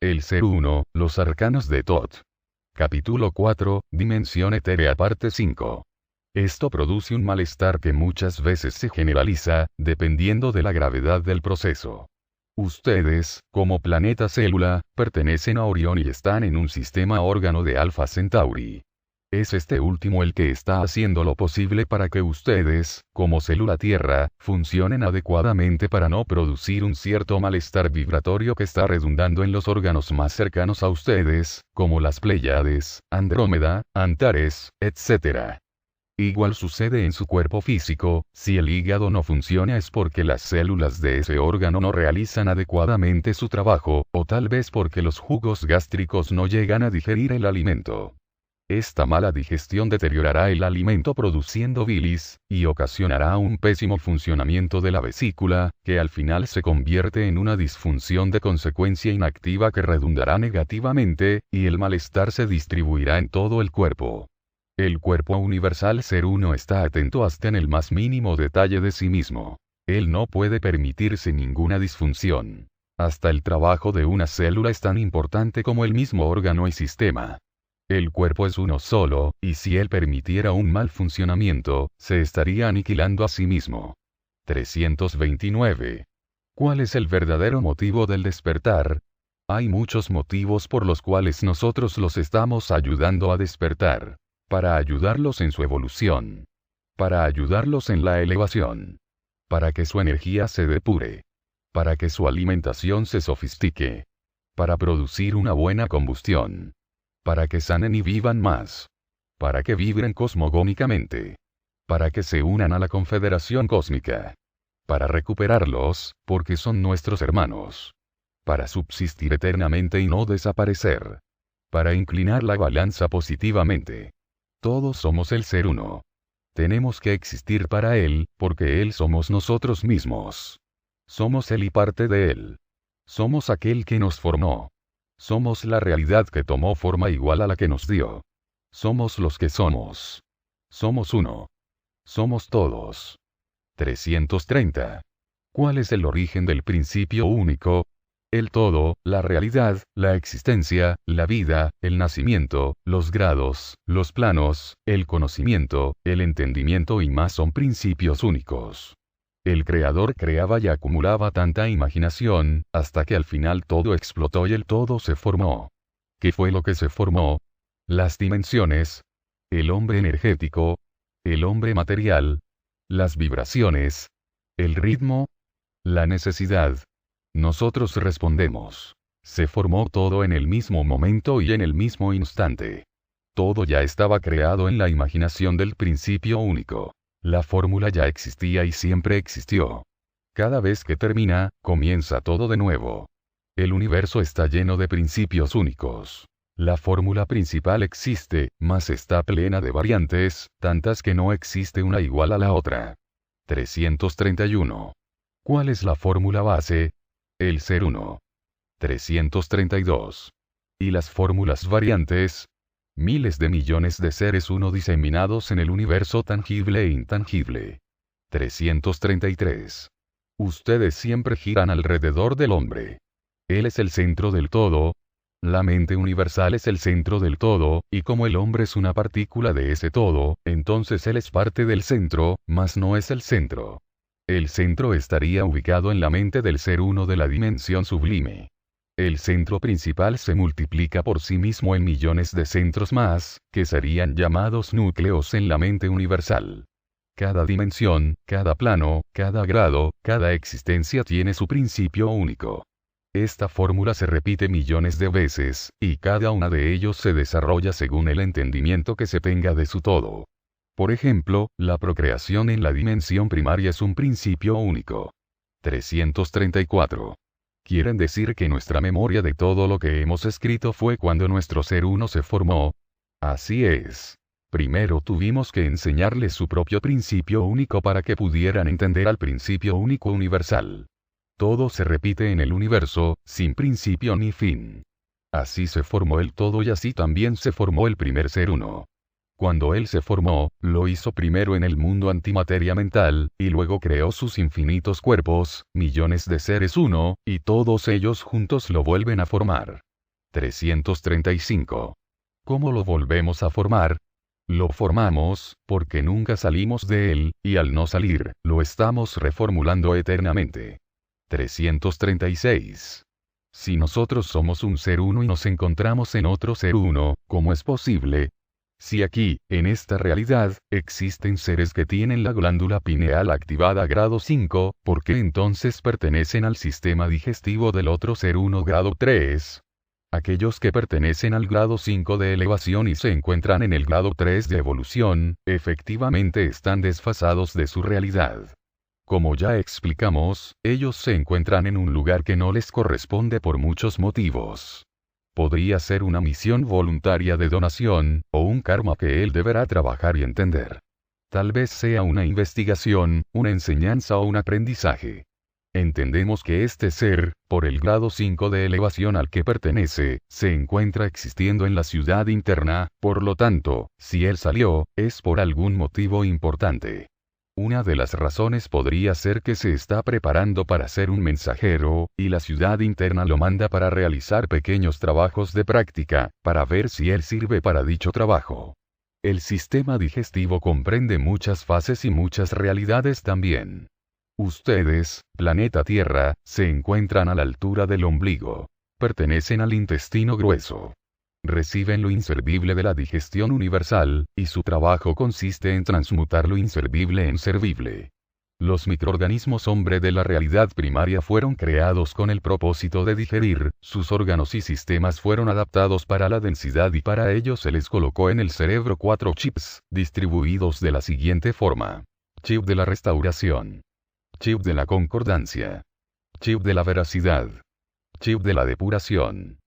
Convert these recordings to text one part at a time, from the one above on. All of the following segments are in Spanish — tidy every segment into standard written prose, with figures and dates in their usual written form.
El Ser Uno, los arcanos de Thoth. Capítulo 4, Dimensión etérea parte 5. Esto produce un malestar que muchas veces se generaliza, dependiendo de la gravedad del proceso. Ustedes, como planeta célula, pertenecen a Orión y están en un sistema órgano de Alpha Centauri. Es este último el que está haciendo lo posible para que ustedes, como célula Tierra, funcionen adecuadamente para no producir un cierto malestar vibratorio que está redundando en los órganos más cercanos a ustedes, como las Pléyades, Andrómeda, Antares, etc. Igual sucede en su cuerpo físico, si el hígado no funciona es porque las células de ese órgano no realizan adecuadamente su trabajo, o tal vez porque los jugos gástricos no llegan a digerir el alimento. Esta mala digestión deteriorará el alimento produciendo bilis, y ocasionará un pésimo funcionamiento de la vesícula, que al final se convierte en una disfunción de consecuencia inactiva que redundará negativamente, y el malestar se distribuirá en todo el cuerpo. El cuerpo universal Ser Uno está atento hasta en el más mínimo detalle de sí mismo. Él no puede permitirse ninguna disfunción. Hasta el trabajo de una célula es tan importante como el mismo órgano y sistema. El cuerpo es uno solo, y si él permitiera un mal funcionamiento, se estaría aniquilando a sí mismo. 329. ¿Cuál es el verdadero motivo del despertar? Hay muchos motivos por los cuales nosotros los estamos ayudando a despertar. Para ayudarlos en su evolución. Para ayudarlos en la elevación. Para que su energía se depure. Para que su alimentación se sofistique. Para producir una buena combustión. Para que sanen y vivan más. Para que vibren cosmogónicamente. Para que se unan a la Confederación Cósmica. Para recuperarlos, porque son nuestros hermanos. Para subsistir eternamente y no desaparecer. Para inclinar la balanza positivamente. Todos somos el Ser Uno. Tenemos que existir para Él, porque Él somos nosotros mismos. Somos Él y parte de Él. Somos aquel que nos formó. Somos la realidad que tomó forma igual a la que nos dio. Somos los que somos. Somos uno. Somos todos. 330. ¿Cuál es el origen del principio único? El todo, la realidad, la existencia, la vida, el nacimiento, los grados, los planos, el conocimiento, el entendimiento y más son principios únicos. El creador creaba y acumulaba tanta imaginación, hasta que al final todo explotó y el todo se formó. ¿Qué fue lo que se formó? Las dimensiones, el hombre energético, el hombre material, las vibraciones, el ritmo, la necesidad. Nosotros respondemos. Se formó todo en el mismo momento y en el mismo instante. Todo ya estaba creado en la imaginación del principio único. La fórmula ya existía y siempre existió. Cada vez que termina, comienza todo de nuevo. El universo está lleno de principios únicos. La fórmula principal existe, mas está plena de variantes, tantas que no existe una igual a la otra. 331. ¿Cuál es la fórmula base? El Ser Uno. 332. ¿Y las fórmulas variantes? Miles de millones de seres uno diseminados en el universo tangible e intangible. 333. Ustedes siempre giran alrededor del hombre. Él es el centro del todo. La mente universal es el centro del todo, y como el hombre es una partícula de ese todo, entonces él es parte del centro, mas no es el centro. El centro estaría ubicado en la mente del Ser Uno de la dimensión sublime. El centro principal se multiplica por sí mismo en millones de centros más, que serían llamados núcleos en la mente universal. Cada dimensión, cada plano, cada grado, cada existencia tiene su principio único. Esta fórmula se repite millones de veces, y cada una de ellos se desarrolla según el entendimiento que se tenga de su todo. Por ejemplo, la procreación en la dimensión primaria es un principio único. 334. ¿Quieren decir que nuestra memoria de todo lo que hemos escrito fue cuando nuestro Ser Uno se formó? Así es. Primero tuvimos que enseñarles su propio principio único para que pudieran entender al principio único universal. Todo se repite en el universo, sin principio ni fin. Así se formó el todo y así también se formó el primer Ser Uno. Cuando él se formó, lo hizo primero en el mundo antimateria mental, y luego creó sus infinitos cuerpos, millones de seres uno, y todos ellos juntos lo vuelven a formar. 335. ¿Cómo lo volvemos a formar? Lo formamos, porque nunca salimos de él, y al no salir, lo estamos reformulando eternamente. 336. Si nosotros somos un ser uno y nos encontramos en otro ser uno, ¿cómo es posible? Si aquí, en esta realidad, existen seres que tienen la glándula pineal activada a grado 5, ¿por qué entonces pertenecen al sistema digestivo del otro ser uno grado 3? Aquellos que pertenecen al grado 5 de elevación y se encuentran en el grado 3 de evolución, efectivamente están desfasados de su realidad. Como ya explicamos, ellos se encuentran en un lugar que no les corresponde por muchos motivos. Podría ser una misión voluntaria de donación, o un karma que él deberá trabajar y entender. Tal vez sea una investigación, una enseñanza o un aprendizaje. Entendemos que este ser, por el grado 5 de elevación al que pertenece, se encuentra existiendo en la ciudad interna, por lo tanto, si él salió, es por algún motivo importante. Una de las razones podría ser que se está preparando para ser un mensajero, y la ciudad interna lo manda para realizar pequeños trabajos de práctica, para ver si él sirve para dicho trabajo. El sistema digestivo comprende muchas fases y muchas realidades también. Ustedes, planeta Tierra, se encuentran a la altura del ombligo. Pertenecen al intestino grueso. Reciben lo inservible de la digestión universal, y su trabajo consiste en transmutar lo inservible en servible. Los microorganismos hombre de la realidad primaria fueron creados con el propósito de digerir, sus órganos y sistemas fueron adaptados para la densidad y para ello se les colocó en el cerebro 4 chips, distribuidos de la siguiente forma. Chip de la restauración. Chip de la concordancia. Chip de la veracidad. Chip de la depuración.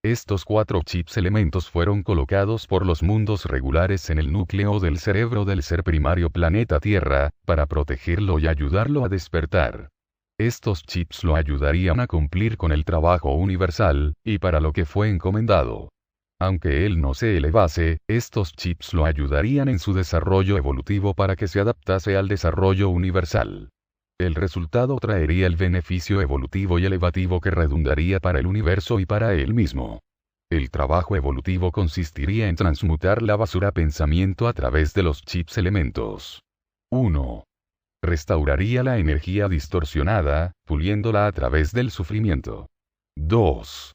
Estos 4 chips elementos fueron colocados por los mundos regulares en el núcleo del cerebro del ser primario planeta Tierra, para protegerlo y ayudarlo a despertar. Estos chips lo ayudarían a cumplir con el trabajo universal, y para lo que fue encomendado. Aunque él no se elevase, estos chips lo ayudarían en su desarrollo evolutivo para que se adaptase al desarrollo universal. El resultado traería el beneficio evolutivo y elevativo que redundaría para el universo y para él mismo. El trabajo evolutivo consistiría en transmutar la basura pensamiento a través de los chips elementos. 1. Restauraría la energía distorsionada, puliéndola a través del sufrimiento. 2.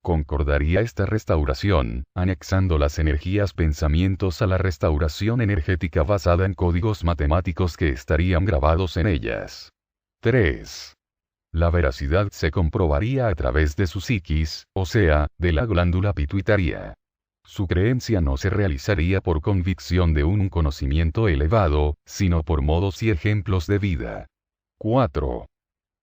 Concordaría esta restauración, anexando las energías pensamientos a la restauración energética basada en códigos matemáticos que estarían grabados en ellas. 3. La veracidad se comprobaría a través de su psiquis, o sea, de la glándula pituitaria. Su creencia no se realizaría por convicción de un conocimiento elevado, sino por modos y ejemplos de vida. 4.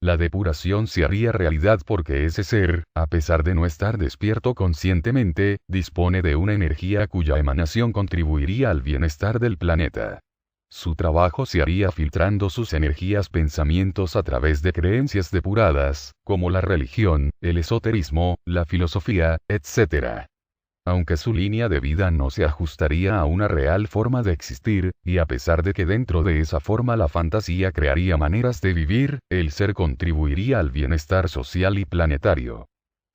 La depuración se haría realidad porque ese ser, a pesar de no estar despierto conscientemente, dispone de una energía cuya emanación contribuiría al bienestar del planeta. Su trabajo se haría filtrando sus energías pensamientos a través de creencias depuradas, como la religión, el esoterismo, la filosofía, etc. Aunque su línea de vida no se ajustaría a una real forma de existir, y a pesar de que dentro de esa forma la fantasía crearía maneras de vivir, el ser contribuiría al bienestar social y planetario.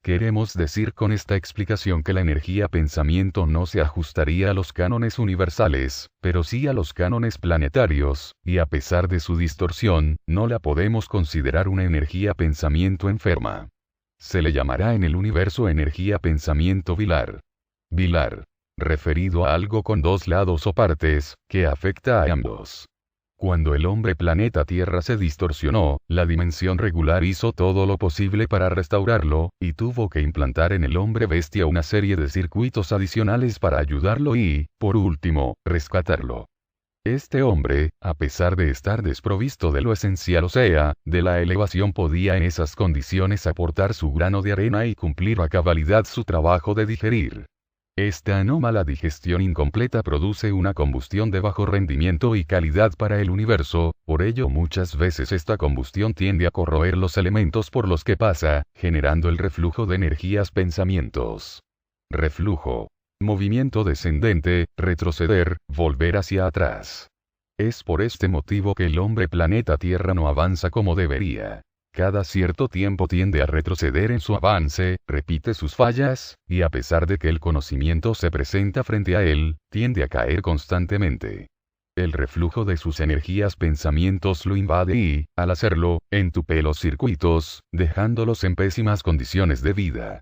Queremos decir con esta explicación que la energía pensamiento no se ajustaría a los cánones universales, pero sí a los cánones planetarios, y a pesar de su distorsión, no la podemos considerar una energía pensamiento enferma. Se le llamará en el universo energía pensamiento bilar. Bilar. Referido a algo con dos lados o partes, que afecta a ambos. Cuando el hombre planeta Tierra se distorsionó, la dimensión regular hizo todo lo posible para restaurarlo, y tuvo que implantar en el hombre bestia una serie de circuitos adicionales para ayudarlo y, por último, rescatarlo. Este hombre, a pesar de estar desprovisto de lo esencial o sea, de la elevación podía en esas condiciones aportar su grano de arena y cumplir a cabalidad su trabajo de digerir. Esta anómala digestión incompleta produce una combustión de bajo rendimiento y calidad para el universo, por ello muchas veces esta combustión tiende a corroer los elementos por los que pasa, generando el reflujo de energías pensamientos. Reflujo. Movimiento descendente, retroceder, volver hacia atrás. Es por este motivo que el hombre planeta Tierra no avanza como debería. Cada cierto tiempo tiende a retroceder en su avance, repite sus fallas, y a pesar de que el conocimiento se presenta frente a él, tiende a caer constantemente. El reflujo de sus energías pensamientos lo invade y, al hacerlo, entupe los circuitos, dejándolos en pésimas condiciones de vida.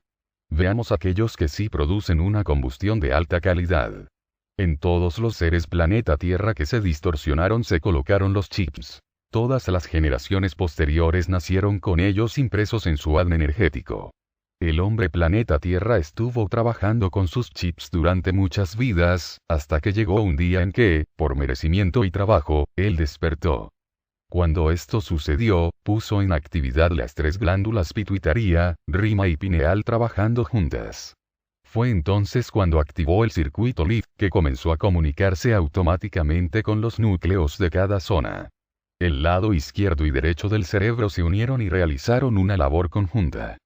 Veamos aquellos que sí producen una combustión de alta calidad. En todos los seres planeta Tierra que se distorsionaron se colocaron los chips. Todas las generaciones posteriores nacieron con ellos impresos en su ADN energético. El hombre planeta Tierra estuvo trabajando con sus chips durante muchas vidas, hasta que llegó un día en que, por merecimiento y trabajo, él despertó. Cuando esto sucedió, puso en actividad las tres glándulas pituitaria, rima y pineal trabajando juntas. Fue entonces cuando activó el circuito LID, que comenzó a comunicarse automáticamente con los núcleos de cada zona. El lado izquierdo y derecho del cerebro se unieron y realizaron una labor conjunta.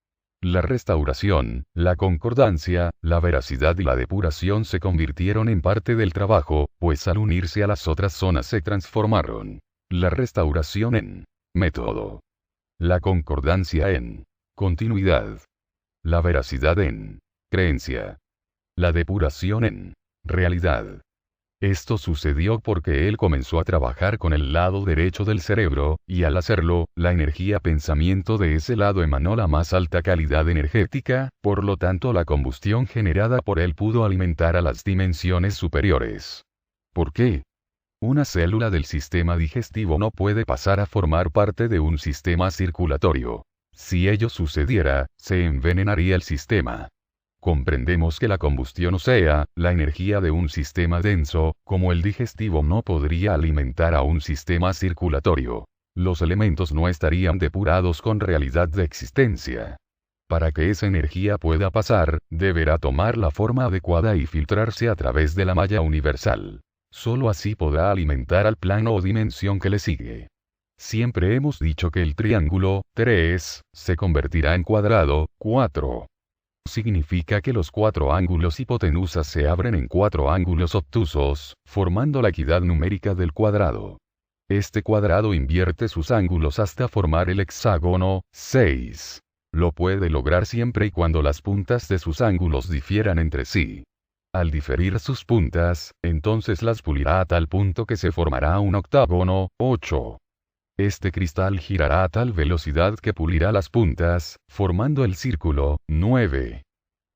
La restauración, la concordancia, la veracidad y la depuración se convirtieron en parte del trabajo, pues al unirse a las otras zonas se transformaron. La restauración en método. La concordancia en continuidad. La veracidad en creencia. La depuración en realidad. Esto sucedió porque él comenzó a trabajar con el lado derecho del cerebro, y al hacerlo, la energía pensamiento de ese lado emanó la más alta calidad energética, por lo tanto la combustión generada por él pudo alimentar a las dimensiones superiores. ¿Por qué? Una célula del sistema digestivo no puede pasar a formar parte de un sistema circulatorio. Si ello sucediera, se envenenaría el sistema. Comprendemos que la combustión, o sea, la energía de un sistema denso, como el digestivo, no podría alimentar a un sistema circulatorio. Los elementos no estarían depurados con realidad de existencia. Para que esa energía pueda pasar, deberá tomar la forma adecuada y filtrarse a través de la malla universal. Solo así podrá alimentar al plano o dimensión que le sigue. Siempre hemos dicho que el triángulo, 3, se convertirá en cuadrado, 4. Significa que los cuatro ángulos hipotenusas se abren en cuatro ángulos obtusos, formando la equidad numérica del cuadrado. Este cuadrado invierte sus ángulos hasta formar el hexágono, 6. Lo puede lograr siempre y cuando las puntas de sus ángulos difieran entre sí. Al diferir sus puntas, entonces las pulirá a tal punto que se formará un octágono, 8. Este cristal girará a tal velocidad que pulirá las puntas, formando el círculo, 9.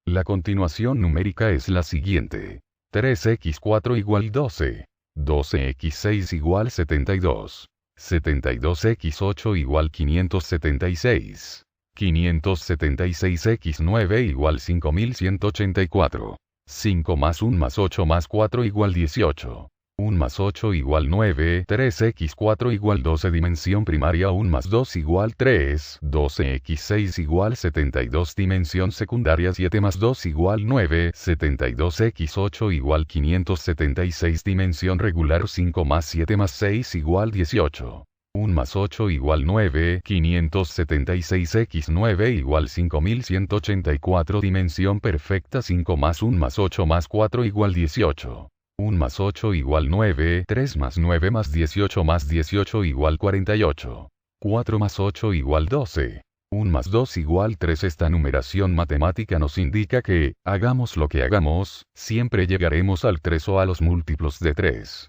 La continuación numérica es la siguiente. 3x4 igual 12. 12x6 igual 72. 72x8 igual 576. 576x9 igual 5184. 5 más 1 más 8 más 4 igual 18. 1 más 8 igual 9, 3x4 igual 12 dimensión primaria 1 más 2 igual 3, 12x6 igual 72 dimensión secundaria 7 más 2 igual 9, 72x8 igual 576 dimensión regular 5 más 7 más 6 igual 18. 1 más 8 igual 9, 576x9 igual 5184 dimensión perfecta 5 más 1 más 8 más 4 igual 18. 1 más 8 igual 9, 3 más 9 más 18 igual 48. 4 más 8 igual 12. 1 más 2 igual 3. Esta numeración matemática nos indica que, hagamos lo que hagamos, siempre llegaremos al 3 o a los múltiplos de 3.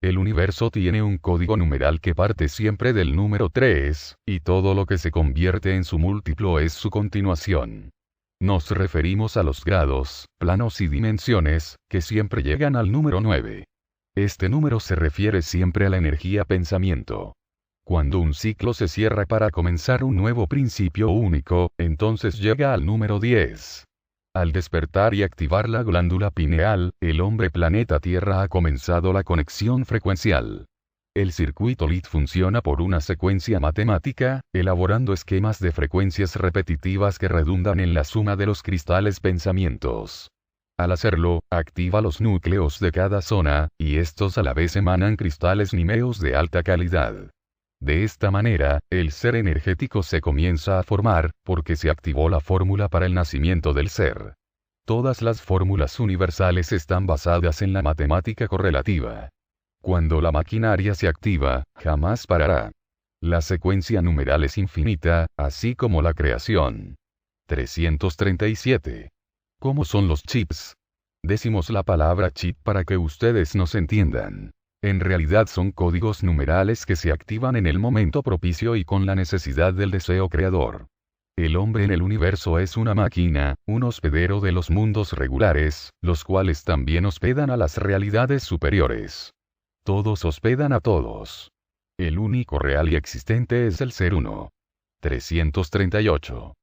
El universo tiene un código numeral que parte siempre del número 3, y todo lo que se convierte en su múltiplo es su continuación. Nos referimos a los grados, planos y dimensiones, que siempre llegan al número 9. Este número se refiere siempre a la energía pensamiento. Cuando un ciclo se cierra para comenzar un nuevo principio único, entonces llega al número 10. Al despertar y activar la glándula pineal, el hombre planeta Tierra ha comenzado la conexión frecuencial. El circuito LID funciona por una secuencia matemática, elaborando esquemas de frecuencias repetitivas que redundan en la suma de los cristales pensamientos. Al hacerlo, activa los núcleos de cada zona, y estos a la vez emanan cristales nímeos de alta calidad. De esta manera, el ser energético se comienza a formar, porque se activó la fórmula para el nacimiento del ser. Todas las fórmulas universales están basadas en la matemática correlativa. Cuando la maquinaria se activa, jamás parará. La secuencia numeral es infinita, así como la creación. 337. ¿Cómo son los chips? Decimos la palabra chip para que ustedes nos entiendan. En realidad son códigos numerales que se activan en el momento propicio y con la necesidad del deseo creador. El hombre en el universo es una máquina, un hospedero de los mundos regulares, los cuales también hospedan a las realidades superiores. Todos hospedan a todos. El único real y existente es el Ser Uno. 338.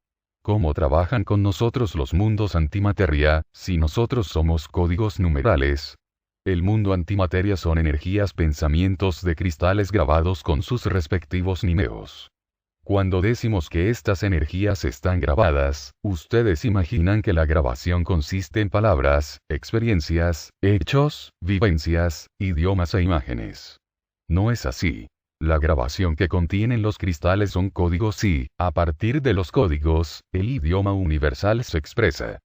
¿Cómo trabajan con nosotros los mundos antimateria, si nosotros somos códigos numerales? El mundo antimateria son energías, pensamientos de cristales grabados con sus respectivos nimeos. Cuando decimos que estas energías están grabadas, ustedes imaginan que la grabación consiste en palabras, experiencias, hechos, vivencias, idiomas e imágenes. No es así. La grabación que contienen los cristales son códigos y, a partir de los códigos, el idioma universal se expresa.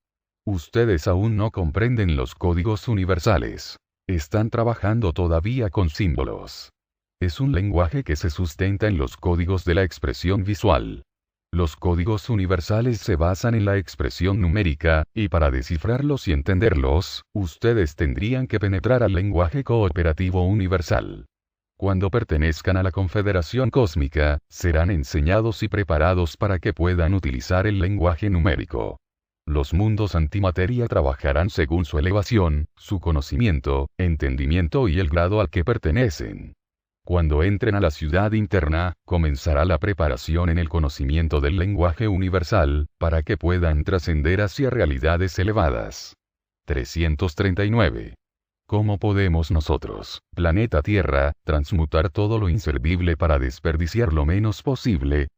Ustedes aún no comprenden los códigos universales. Están trabajando todavía con símbolos. Es un lenguaje que se sustenta en los códigos de la expresión visual. Los códigos universales se basan en la expresión numérica, y para descifrarlos y entenderlos, ustedes tendrían que penetrar al lenguaje cooperativo universal. Cuando pertenezcan a la Confederación Cósmica, serán enseñados y preparados para que puedan utilizar el lenguaje numérico. Los mundos antimateria trabajarán según su elevación, su conocimiento, entendimiento y el grado al que pertenecen. Cuando entren a la ciudad interna, comenzará la preparación en el conocimiento del lenguaje universal, para que puedan trascender hacia realidades elevadas. 339. ¿Cómo podemos nosotros, planeta Tierra, transmutar todo lo inservible para desperdiciar lo menos posible?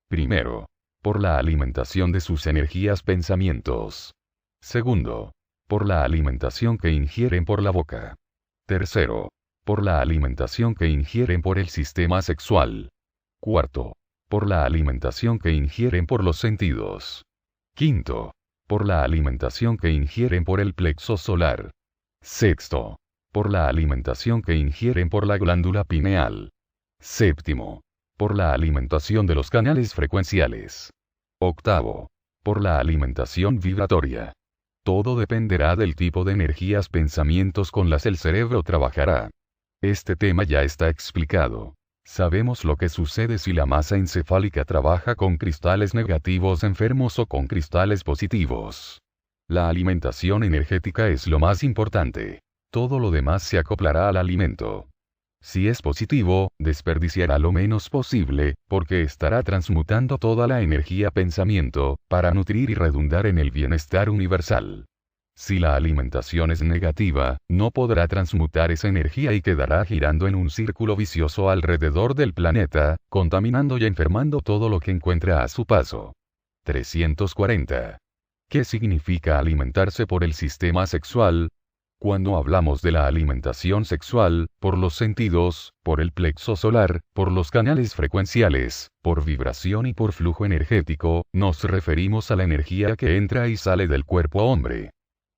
Primero, por la alimentación de sus energías pensamientos. Segundo, por la alimentación que ingieren por la boca. Tercero, por la alimentación que ingieren por el sistema sexual. Cuarto, por la alimentación que ingieren por los sentidos. Quinto, por la alimentación que ingieren por el plexo solar. Sexto, por la alimentación que ingieren por la glándula pineal. Séptimo, por la alimentación de los canales frecuenciales. Octavo, por la alimentación vibratoria. Todo dependerá del tipo de energías pensamientos con las el cerebro trabajará. Este tema ya está explicado. Sabemos lo que sucede si la masa encefálica trabaja con cristales negativos enfermos o con cristales positivos. La alimentación energética es lo más importante. Todo lo demás se acoplará al alimento. Si es positivo, desperdiciará lo menos posible, porque estará transmutando toda la energía pensamiento, para nutrir y redundar en el bienestar universal. Si la alimentación es negativa, no podrá transmutar esa energía y quedará girando en un círculo vicioso alrededor del planeta, contaminando y enfermando todo lo que encuentra a su paso. 340. ¿Qué significa alimentarse por el sistema sexual? Cuando hablamos de la alimentación sexual, por los sentidos, por el plexo solar, por los canales frecuenciales, por vibración y por flujo energético, nos referimos a la energía que entra y sale del cuerpo hombre.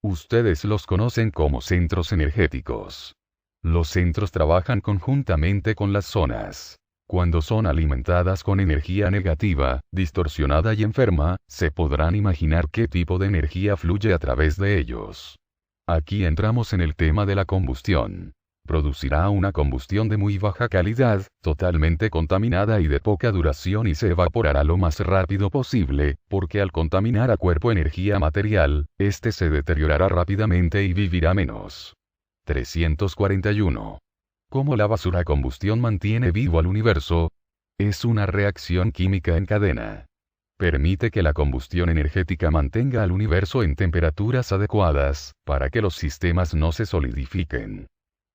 Ustedes los conocen como centros energéticos. Los centros trabajan conjuntamente con las zonas. Cuando son alimentadas con energía negativa, distorsionada y enferma, se podrán imaginar qué tipo de energía fluye a través de ellos. Aquí entramos en el tema de la combustión. Producirá una combustión de muy baja calidad, totalmente contaminada y de poca duración y se evaporará lo más rápido posible, porque al contaminar a cuerpo energía material, este se deteriorará rápidamente y vivirá menos. 341. ¿Cómo la basura combustión mantiene vivo al universo? Es una reacción química en cadena. Permite que la combustión energética mantenga al universo en temperaturas adecuadas, para que los sistemas no se solidifiquen.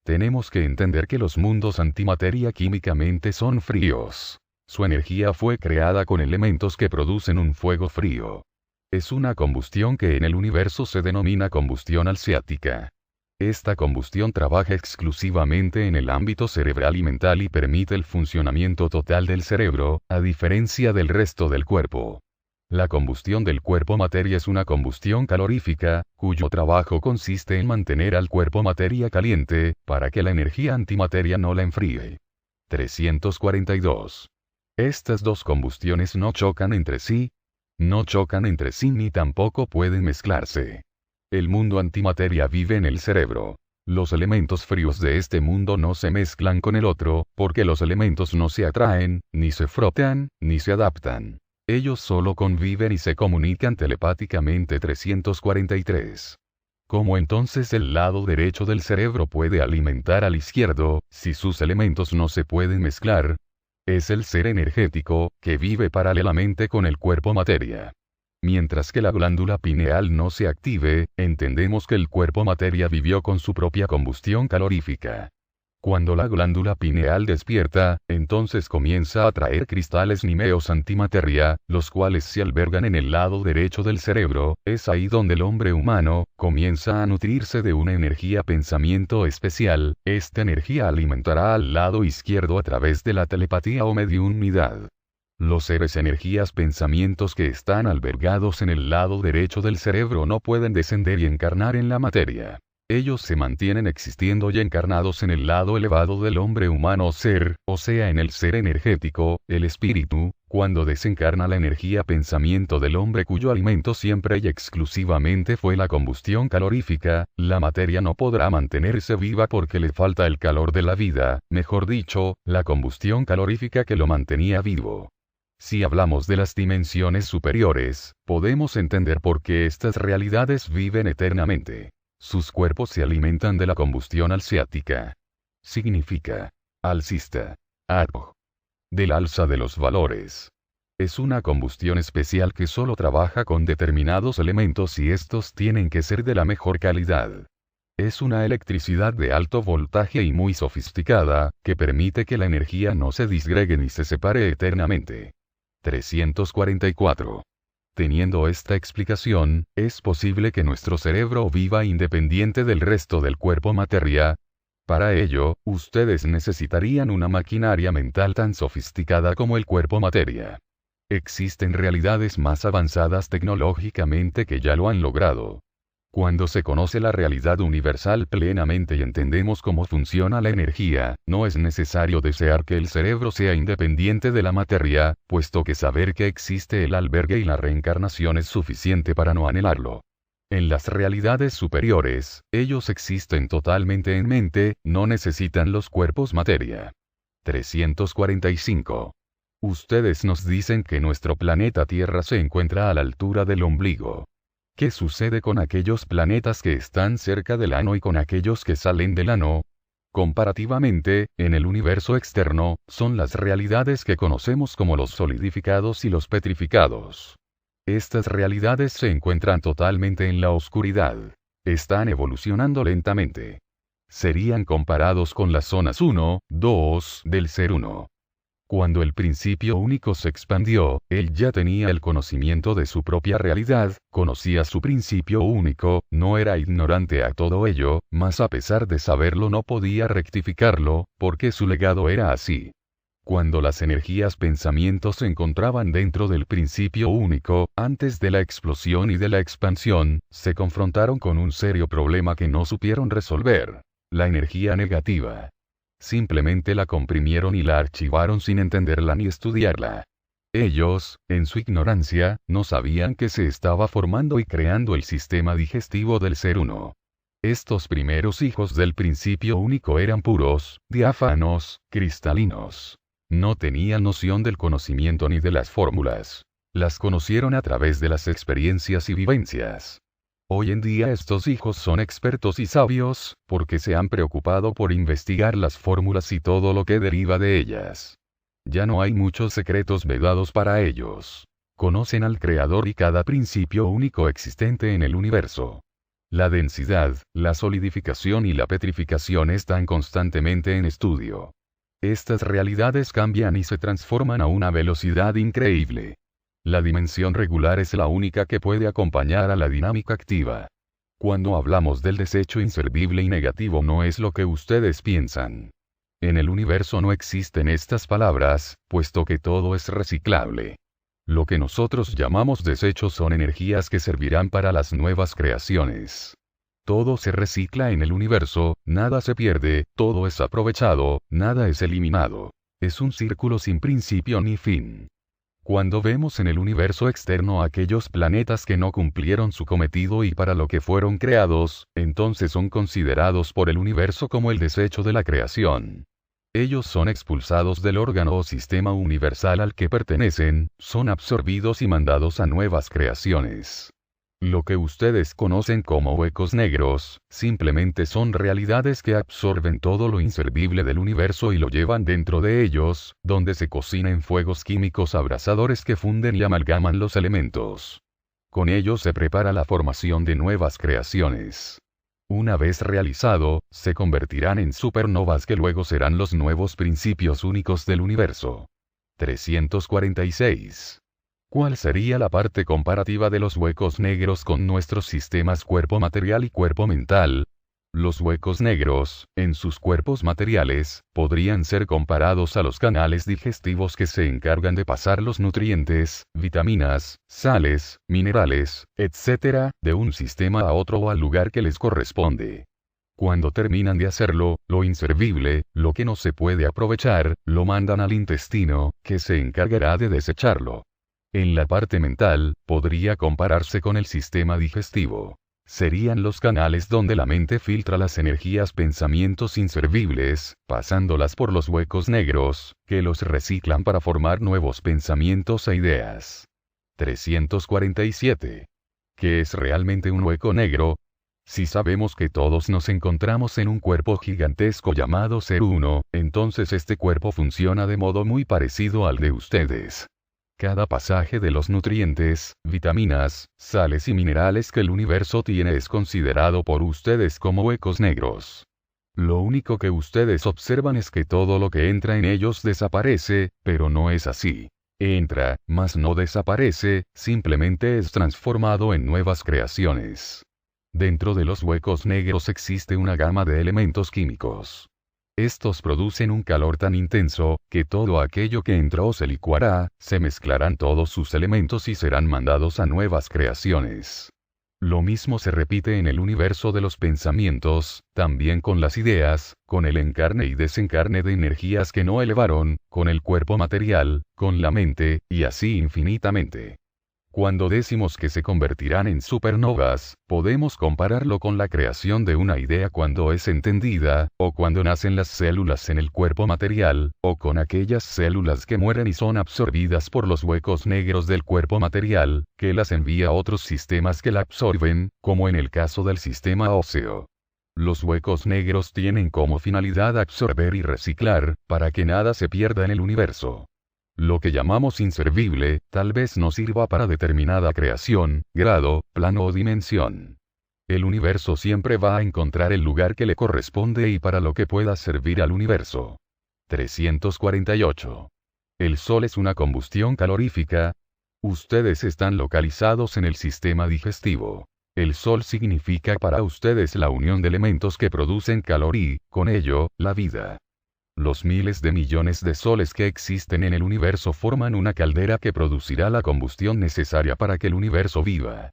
Tenemos que entender que los mundos antimateria químicamente son fríos. Su energía fue creada con elementos que producen un fuego frío. Es una combustión que en el universo se denomina combustión alciática. Esta combustión trabaja exclusivamente en el ámbito cerebral y mental y permite el funcionamiento total del cerebro, a diferencia del resto del cuerpo. La combustión del cuerpo materia es una combustión calorífica, cuyo trabajo consiste en mantener al cuerpo materia caliente, para que la energía antimateria no la enfríe. 342. Estas dos combustiones no chocan entre sí, ni tampoco pueden mezclarse. El mundo antimateria vive en el cerebro. Los elementos fríos de este mundo no se mezclan con el otro, porque los elementos no se atraen, ni se frotan, ni se adaptan. Ellos solo conviven y se comunican telepáticamente. 343. ¿Cómo entonces el lado derecho del cerebro puede alimentar al izquierdo, si sus elementos no se pueden mezclar? Es el ser energético, que vive paralelamente con el cuerpo materia. Mientras que la glándula pineal no se active, entendemos que el cuerpo materia vivió con su propia combustión calorífica. Cuando la glándula pineal despierta, entonces comienza a atraer cristales nímeos antimateria, los cuales se albergan en el lado derecho del cerebro. Es ahí donde el hombre humano comienza a nutrirse de una energía pensamiento especial. Esta energía alimentará al lado izquierdo a través de la telepatía o mediunidad. Los seres energías pensamientos que están albergados en el lado derecho del cerebro no pueden descender y encarnar en la materia. Ellos se mantienen existiendo y encarnados en el lado elevado del hombre humano ser, o sea en el ser energético, el espíritu. Cuando desencarna la energía pensamiento del hombre cuyo alimento siempre y exclusivamente fue la combustión calorífica, la materia no podrá mantenerse viva porque le falta el calor de la vida, mejor dicho, la combustión calorífica que lo mantenía vivo. Si hablamos de las dimensiones superiores, podemos entender por qué estas realidades viven eternamente. Sus cuerpos se alimentan de la combustión alciática. Significa alcista. Arpo. Del alza de los valores. Es una combustión especial que solo trabaja con determinados elementos y estos tienen que ser de la mejor calidad. Es una electricidad de alto voltaje y muy sofisticada, que permite que la energía no se disgregue ni se separe eternamente. 344. Teniendo esta explicación, es posible que nuestro cerebro viva independiente del resto del cuerpo materia. Para ello, ustedes necesitarían una maquinaria mental tan sofisticada como el cuerpo materia. Existen realidades más avanzadas tecnológicamente que ya lo han logrado. Cuando se conoce la realidad universal plenamente y entendemos cómo funciona la energía, no es necesario desear que el cerebro sea independiente de la materia, puesto que saber que existe el albergue y la reencarnación es suficiente para no anhelarlo. En las realidades superiores, ellos existen totalmente en mente, no necesitan los cuerpos materia. 345. Ustedes nos dicen que nuestro planeta Tierra se encuentra a la altura del ombligo. ¿Qué sucede con aquellos planetas que están cerca del ano y con aquellos que salen del ano? Comparativamente, en el universo externo, son las realidades que conocemos como los solidificados y los petrificados. Estas realidades se encuentran totalmente en la oscuridad. Están evolucionando lentamente. Serían comparados con las zonas 1, 2 del ser 1. Cuando el principio único se expandió, él ya tenía el conocimiento de su propia realidad, conocía su principio único, no era ignorante a todo ello, mas a pesar de saberlo no podía rectificarlo, porque su legado era así. Cuando las energías pensamientos se encontraban dentro del principio único, antes de la explosión y de la expansión, se confrontaron con un serio problema que no supieron resolver: la energía negativa. Simplemente la comprimieron y la archivaron sin entenderla ni estudiarla. Ellos, en su ignorancia, no sabían que se estaba formando y creando el sistema digestivo del ser uno. Estos primeros hijos del principio único eran puros, diáfanos, cristalinos. No tenían noción del conocimiento ni de las fórmulas. Las conocieron a través de las experiencias y vivencias. Hoy en día estos hijos son expertos y sabios, porque se han preocupado por investigar las fórmulas y todo lo que deriva de ellas. Ya no hay muchos secretos vedados para ellos. Conocen al Creador y cada principio único existente en el universo. La densidad, la solidificación y la petrificación están constantemente en estudio. Estas realidades cambian y se transforman a una velocidad increíble. La dimensión regular es la única que puede acompañar a la dinámica activa. Cuando hablamos del desecho inservible y negativo no es lo que ustedes piensan. En el universo no existen estas palabras, puesto que todo es reciclable. Lo que nosotros llamamos desechos son energías que servirán para las nuevas creaciones. Todo se recicla en el universo, nada se pierde, todo es aprovechado, nada es eliminado. Es un círculo sin principio ni fin. Cuando vemos en el universo externo aquellos planetas que no cumplieron su cometido y para lo que fueron creados, entonces son considerados por el universo como el desecho de la creación. Ellos son expulsados del órgano o sistema universal al que pertenecen, son absorbidos y mandados a nuevas creaciones. Lo que ustedes conocen como huecos negros, simplemente son realidades que absorben todo lo inservible del universo y lo llevan dentro de ellos, donde se cocina en fuegos químicos abrasadores que funden y amalgaman los elementos. Con ellos se prepara la formación de nuevas creaciones. Una vez realizado, se convertirán en supernovas que luego serán los nuevos principios únicos del universo. 346. ¿Cuál sería la parte comparativa de los huecos negros con nuestros sistemas cuerpo material y cuerpo mental? Los huecos negros, en sus cuerpos materiales, podrían ser comparados a los canales digestivos que se encargan de pasar los nutrientes, vitaminas, sales, minerales, etc., de un sistema a otro o al lugar que les corresponde. Cuando terminan de hacerlo, lo inservible, lo que no se puede aprovechar, lo mandan al intestino, que se encargará de desecharlo. En la parte mental, podría compararse con el sistema digestivo. Serían los canales donde la mente filtra las energías pensamientos inservibles, pasándolas por los huecos negros, que los reciclan para formar nuevos pensamientos e ideas. 347. ¿Qué es realmente un hueco negro? Si sabemos que todos nos encontramos en un cuerpo gigantesco llamado Ser Uno, entonces este cuerpo funciona de modo muy parecido al de ustedes. Cada pasaje de los nutrientes, vitaminas, sales y minerales que el universo tiene es considerado por ustedes como huecos negros. Lo único que ustedes observan es que todo lo que entra en ellos desaparece, pero no es así. Entra, mas no desaparece, simplemente es transformado en nuevas creaciones. Dentro de los huecos negros existe una gama de elementos químicos. Estos producen un calor tan intenso, que todo aquello que entró se licuará, se mezclarán todos sus elementos y serán mandados a nuevas creaciones. Lo mismo se repite en el universo de los pensamientos, también con las ideas, con el encarne y desencarne de energías que no elevaron, con el cuerpo material, con la mente, y así infinitamente. Cuando decimos que se convertirán en supernovas, podemos compararlo con la creación de una idea cuando es entendida, o cuando nacen las células en el cuerpo material, o con aquellas células que mueren y son absorbidas por los huecos negros del cuerpo material, que las envía a otros sistemas que la absorben, como en el caso del sistema óseo. Los huecos negros tienen como finalidad absorber y reciclar, para que nada se pierda en el universo. Lo que llamamos inservible, tal vez no sirva para determinada creación, grado, plano o dimensión. El universo siempre va a encontrar el lugar que le corresponde y para lo que pueda servir al universo. 348. ¿El Sol es una combustión calorífica? Ustedes están localizados en el sistema digestivo. El Sol significa para ustedes la unión de elementos que producen calor y, con ello, la vida. Los miles de millones de soles que existen en el universo forman una caldera que producirá la combustión necesaria para que el universo viva.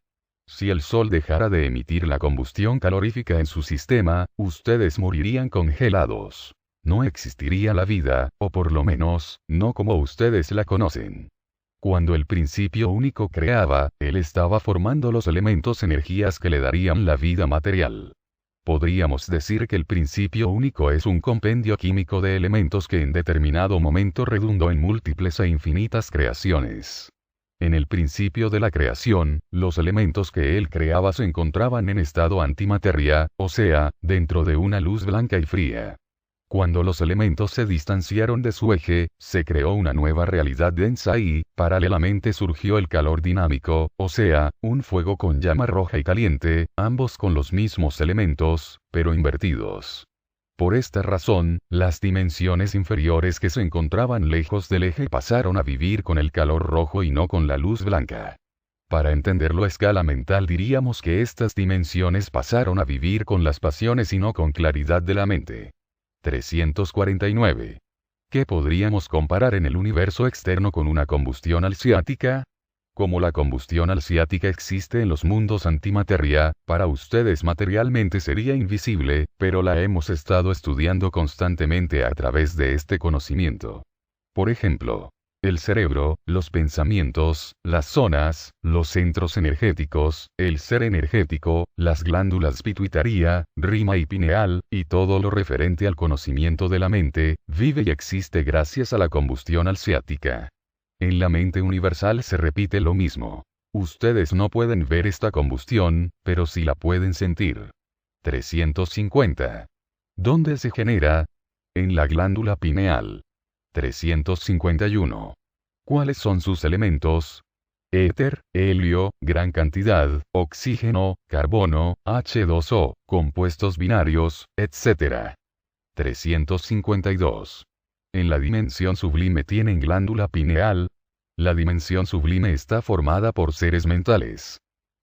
Si el Sol dejara de emitir la combustión calorífica en su sistema, ustedes morirían congelados. No existiría la vida, o por lo menos, no como ustedes la conocen. Cuando el principio único creaba, él estaba formando los elementos energías que le darían la vida material. Podríamos decir que el principio único es un compendio químico de elementos que en determinado momento redundó en múltiples e infinitas creaciones. En el principio de la creación, los elementos que él creaba se encontraban en estado antimateria, o sea, dentro de una luz blanca y fría. Cuando los elementos se distanciaron de su eje, se creó una nueva realidad densa y, paralelamente surgió el calor dinámico, o sea, un fuego con llama roja y caliente, ambos con los mismos elementos, pero invertidos. Por esta razón, las dimensiones inferiores que se encontraban lejos del eje pasaron a vivir con el calor rojo y no con la luz blanca. Para entenderlo a escala mental diríamos que estas dimensiones pasaron a vivir con las pasiones y no con claridad de la mente. 349. ¿Qué podríamos comparar en el universo externo con una combustión alciática? Como la combustión alciática existe en los mundos antimateria, para ustedes materialmente sería invisible, pero la hemos estado estudiando constantemente a través de este conocimiento. Por ejemplo, el cerebro, los pensamientos, las zonas, los centros energéticos, el ser energético, las glándulas pituitaria, rima y pineal, y todo lo referente al conocimiento de la mente, vive y existe gracias a la combustión alciática. En la mente universal se repite lo mismo. Ustedes no pueden ver esta combustión, pero sí la pueden sentir. 350. ¿Dónde se genera? En la glándula pineal. 351. ¿Cuáles son sus elementos? Éter, helio, gran cantidad, oxígeno, carbono, H2O, compuestos binarios, etc. 352. En la dimensión sublime tienen glándula pineal. La dimensión sublime está formada por seres mentales.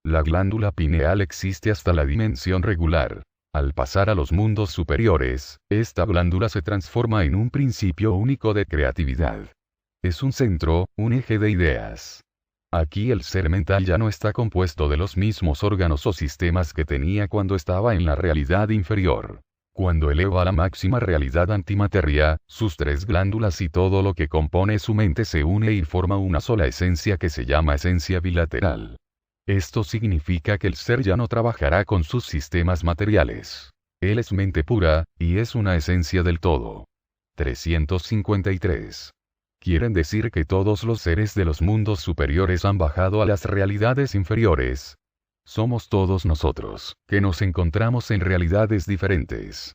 La glándula pineal existe hasta la dimensión regular. Al pasar a los mundos superiores, esta glándula se transforma en un principio único de creatividad. Es un centro, un eje de ideas. Aquí el ser mental ya no está compuesto de los mismos órganos o sistemas que tenía cuando estaba en la realidad inferior. Cuando eleva a la máxima realidad antimateria, sus tres glándulas y todo lo que compone su mente se une y forma una sola esencia que se llama esencia bilateral. Esto significa que el ser ya no trabajará con sus sistemas materiales. Él es mente pura, y es una esencia del todo. 353. Quieren decir que todos los seres de los mundos superiores han bajado a las realidades inferiores. Somos todos nosotros, que nos encontramos en realidades diferentes.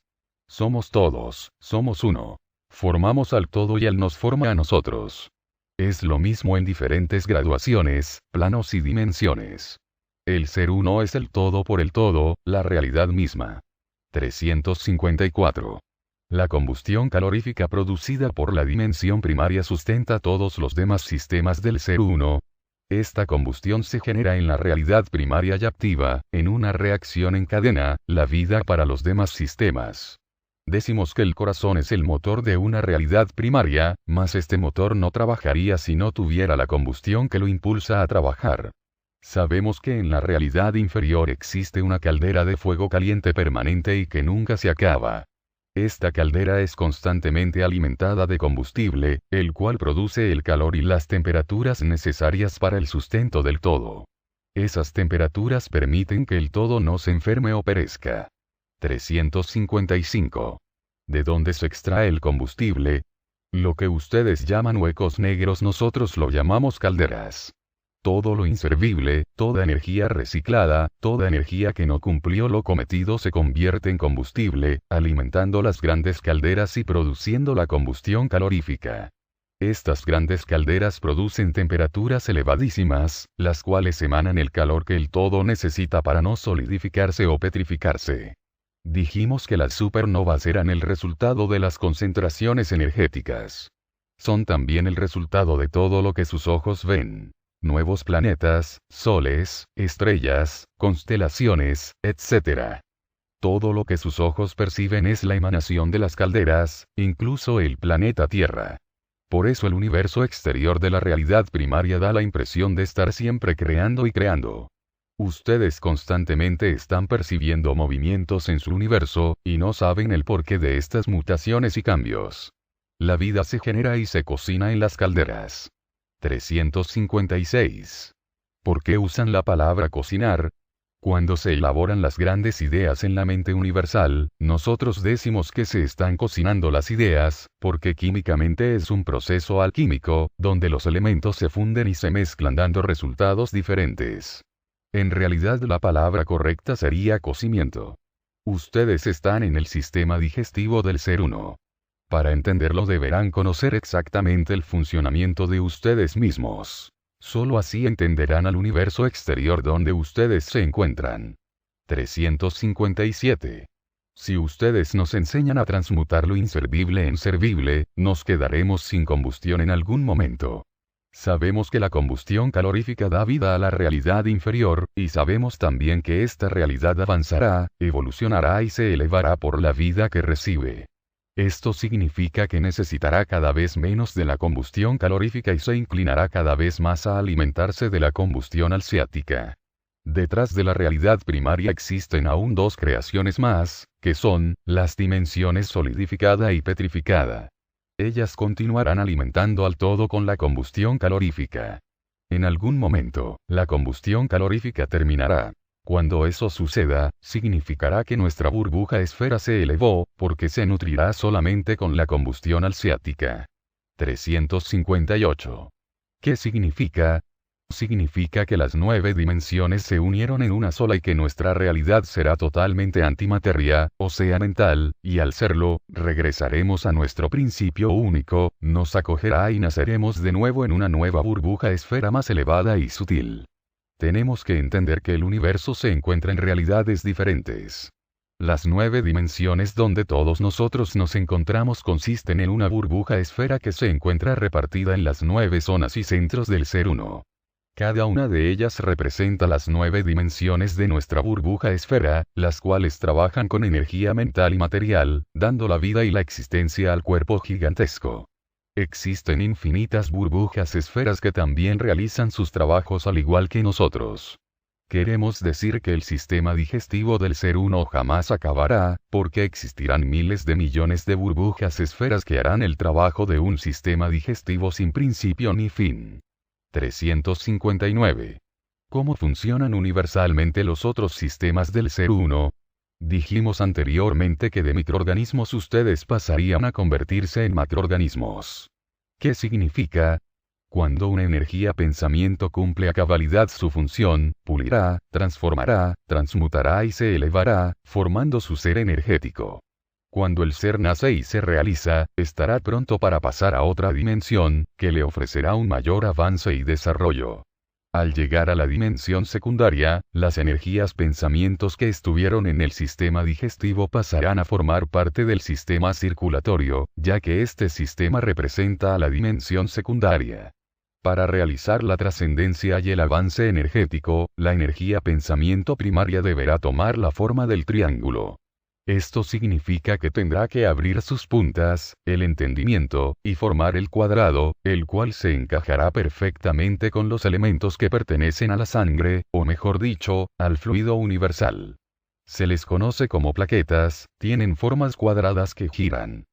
Somos todos, somos uno. Formamos al todo y Él nos forma a nosotros. Es lo mismo en diferentes graduaciones, planos y dimensiones. El ser uno es el todo por el todo, la realidad misma. 354. La combustión calorífica producida por la dimensión primaria sustenta todos los demás sistemas del ser uno. Esta combustión se genera en la realidad primaria y activa, en una reacción en cadena, la vida para los demás sistemas. Decimos que el corazón es el motor de una realidad primaria, mas este motor no trabajaría si no tuviera la combustión que lo impulsa a trabajar. Sabemos que en la realidad inferior existe una caldera de fuego caliente permanente y que nunca se acaba. Esta caldera es constantemente alimentada de combustible, el cual produce el calor y las temperaturas necesarias para el sustento del todo. Esas temperaturas permiten que el todo no se enferme o perezca. 355. ¿De dónde se extrae el combustible? Lo que ustedes llaman huecos negros nosotros lo llamamos calderas. Todo lo inservible, toda energía reciclada, toda energía que no cumplió lo cometido se convierte en combustible, alimentando las grandes calderas y produciendo la combustión calorífica. Estas grandes calderas producen temperaturas elevadísimas, las cuales emanan el calor que el todo necesita para no solidificarse o petrificarse. Dijimos que las supernovas eran el resultado de las concentraciones energéticas. Son también el resultado de todo lo que sus ojos ven. Nuevos planetas, soles, estrellas, constelaciones, etc. Todo lo que sus ojos perciben es la emanación de las calderas, incluso el planeta Tierra. Por eso el universo exterior de la realidad primaria da la impresión de estar siempre creando y creando. Ustedes constantemente están percibiendo movimientos en su universo, y no saben el porqué de estas mutaciones y cambios. La vida se genera y se cocina en las calderas. 356. ¿Por qué usan la palabra cocinar? Cuando se elaboran las grandes ideas en la mente universal, nosotros decimos que se están cocinando las ideas, porque químicamente es un proceso alquímico, donde los elementos se funden y se mezclan dando resultados diferentes. En realidad la palabra correcta sería cocimiento. Ustedes están en el sistema digestivo del ser uno. Para entenderlo deberán conocer exactamente el funcionamiento de ustedes mismos. Solo así entenderán al universo exterior donde ustedes se encuentran. 357. Si ustedes nos enseñan a transmutar lo inservible en servible, nos quedaremos sin combustión en algún momento. Sabemos que la combustión calorífica da vida a la realidad inferior, y sabemos también que esta realidad avanzará, evolucionará y se elevará por la vida que recibe. Esto significa que necesitará cada vez menos de la combustión calorífica y se inclinará cada vez más a alimentarse de la combustión alciática. Detrás de la realidad primaria existen aún dos creaciones más, que son, las dimensiones solidificada y petrificada. Ellas continuarán alimentando al todo con la combustión calorífica. En algún momento, la combustión calorífica terminará. Cuando eso suceda, significará que nuestra burbuja esfera se elevó, porque se nutrirá solamente con la combustión alciática. 358. ¿Qué significa? Significa que las 9 dimensiones se unieron en una sola y que nuestra realidad será totalmente antimateria, o sea mental, y al serlo, regresaremos a nuestro principio único, nos acogerá y naceremos de nuevo en una nueva burbuja esfera más elevada y sutil. Tenemos que entender que el universo se encuentra en realidades diferentes. Las 9 dimensiones donde todos nosotros nos encontramos consisten en una burbuja esfera que se encuentra repartida en las 9 zonas y centros del ser uno. Cada una de ellas representa las 9 dimensiones de nuestra burbuja esfera, las cuales trabajan con energía mental y material, dando la vida y la existencia al cuerpo gigantesco. Existen infinitas burbujas esferas que también realizan sus trabajos al igual que nosotros. Queremos decir que el sistema digestivo del ser uno jamás acabará, porque existirán miles de millones de burbujas esferas que harán el trabajo de un sistema digestivo sin principio ni fin. 359. ¿Cómo funcionan universalmente los otros sistemas del ser uno? Dijimos anteriormente que de microorganismos ustedes pasarían a convertirse en macroorganismos. ¿Qué significa? Cuando una energía pensamiento cumple a cabalidad su función, pulirá, transformará, transmutará y se elevará, formando su ser energético. Cuando el ser nace y se realiza, estará pronto para pasar a otra dimensión, que le ofrecerá un mayor avance y desarrollo. Al llegar a la dimensión secundaria, las energías pensamientos que estuvieron en el sistema digestivo pasarán a formar parte del sistema circulatorio, ya que este sistema representa a la dimensión secundaria. Para realizar la trascendencia y el avance energético, la energía pensamiento primaria deberá tomar la forma del triángulo. Esto significa que tendrá que abrir sus puntas, el entendimiento, y formar el cuadrado, el cual se encajará perfectamente con los elementos que pertenecen a la sangre, o mejor dicho, al fluido universal. Se les conoce como plaquetas, tienen formas cuadradas que giran.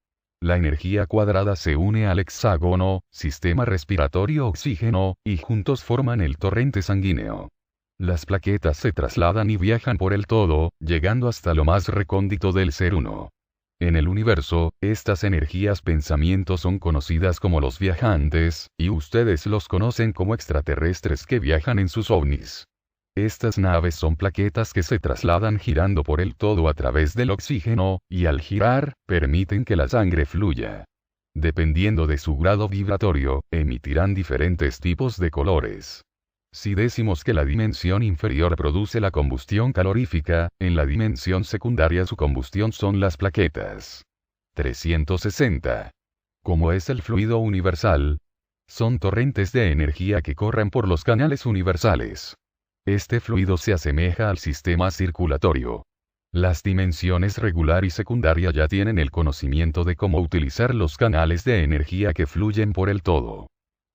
La energía cuadrada se une al hexágono, sistema respiratorio oxígeno, y juntos forman el torrente sanguíneo. Las plaquetas se trasladan y viajan por el todo, llegando hasta lo más recóndito del ser uno. En el universo, estas energías pensamientos son conocidas como los viajantes, y ustedes los conocen como extraterrestres que viajan en sus ovnis. Estas naves son plaquetas que se trasladan girando por el todo a través del oxígeno, y al girar, permiten que la sangre fluya. Dependiendo de su grado vibratorio, emitirán diferentes tipos de colores. Si decimos que la dimensión inferior produce la combustión calorífica, en la dimensión secundaria su combustión son las plaquetas. 360. ¿Cómo es el fluido universal? Son torrentes de energía que corren por los canales universales. Este fluido se asemeja al sistema circulatorio. Las dimensiones regular y secundaria ya tienen el conocimiento de cómo utilizar los canales de energía que fluyen por el todo.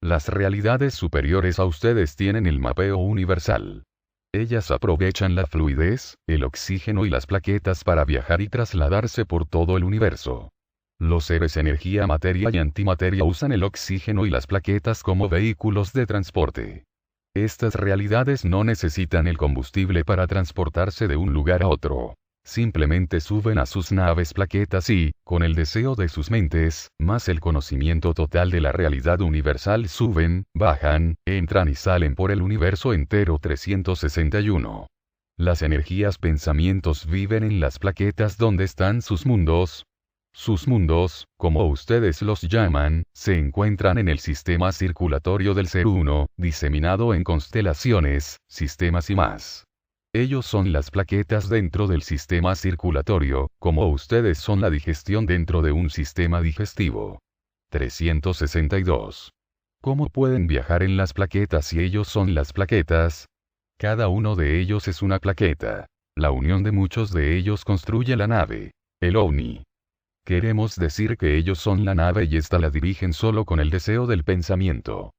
Las realidades superiores a ustedes tienen el mapeo universal. Ellas aprovechan la fluidez, el oxígeno y las plaquetas para viajar y trasladarse por todo el universo. Los seres energía, materia y antimateria usan el oxígeno y las plaquetas como vehículos de transporte. Estas realidades no necesitan el combustible para transportarse de un lugar a otro. Simplemente suben a sus naves plaquetas y, con el deseo de sus mentes, más el conocimiento total de la realidad universal suben, bajan, entran y salen por el universo entero. 361. Las energías pensamientos viven en las plaquetas donde están sus mundos. Sus mundos, como ustedes los llaman, se encuentran en el sistema circulatorio del ser uno, diseminado en constelaciones, sistemas y más. Ellos son las plaquetas dentro del sistema circulatorio, como ustedes son la digestión dentro de un sistema digestivo. 362. ¿Cómo pueden viajar en las plaquetas si ellos son las plaquetas? Cada uno de ellos es una plaqueta. La unión de muchos de ellos construye la nave, el ovni. Queremos decir que ellos son la nave y ésta la dirigen solo con el deseo del pensamiento.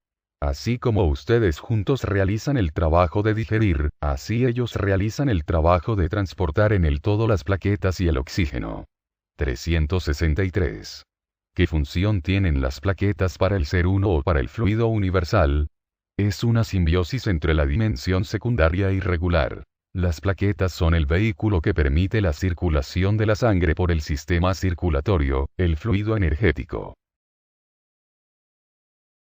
Así como ustedes juntos realizan el trabajo de digerir, así ellos realizan el trabajo de transportar en el todo las plaquetas y el oxígeno. 363. ¿Qué función tienen las plaquetas para el ser uno o para el fluido universal? Es una simbiosis entre la dimensión secundaria y regular. Las plaquetas son el vehículo que permite la circulación de la sangre por el sistema circulatorio, el fluido energético.